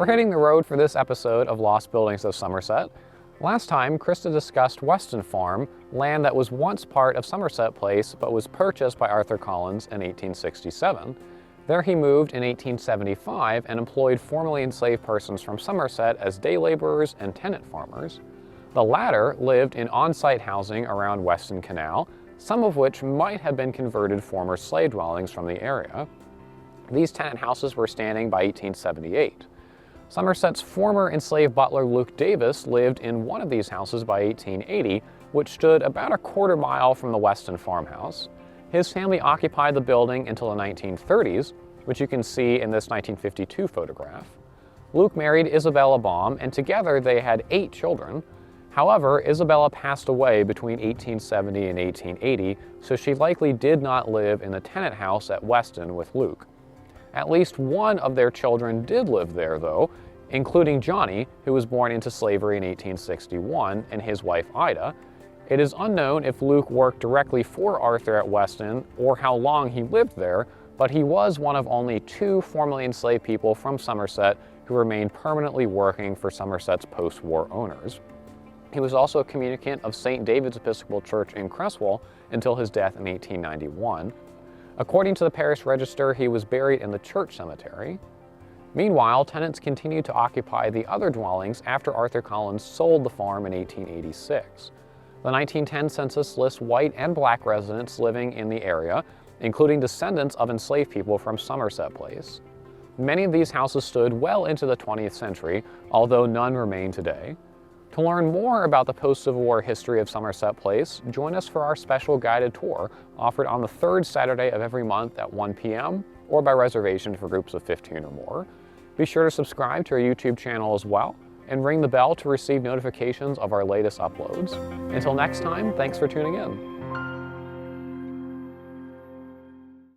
We're hitting the road for this episode of Lost Buildings of Somerset. Last time, Krista discussed Weston Farm, land that was once part of Somerset Place but was purchased by Arthur Collins in 1867. There he moved in 1875 and employed formerly enslaved persons from Somerset as day laborers and tenant farmers. The latter lived in on-site housing around Weston Canal, some of which might have been converted former slave dwellings from the area. These tenant houses were standing by 1878. Somerset's former enslaved butler Luke Davis lived in one of these houses by 1880, which stood about a quarter mile from the Weston farmhouse. His family occupied the building until the 1930s, which you can see in this 1952 photograph. Luke married Isabella Baum, and together they had 8 children. However, Isabella passed away between 1870 and 1880, so she likely did not live in the tenant house at Weston with Luke. At least one of their children did live there, though, including Johnny, who was born into slavery in 1861, and his wife Ida. It is unknown if Luke worked directly for Arthur at Weston or how long he lived there, but he was one of only 2 formerly enslaved people from Somerset who remained permanently working for Somerset's post-war owners. He was also a communicant of St. David's Episcopal Church in Cresswell until his death in 1891. According to the parish register, he was buried in the church cemetery. Meanwhile, tenants continued to occupy the other dwellings after Arthur Collins sold the farm in 1886. The 1910 census lists white and black residents living in the area, including descendants of enslaved people from Somerset Place. Many of these houses stood well into the 20th century, although none remain today. To learn more about the post-Civil War history of Somerset Place, join us for our special guided tour offered on the 3rd Saturday of every month at 1 p.m. or by reservation for groups of 15 or more. Be sure to subscribe to our YouTube channel as well and ring the bell to receive notifications of our latest uploads. Until next time, thanks for tuning in.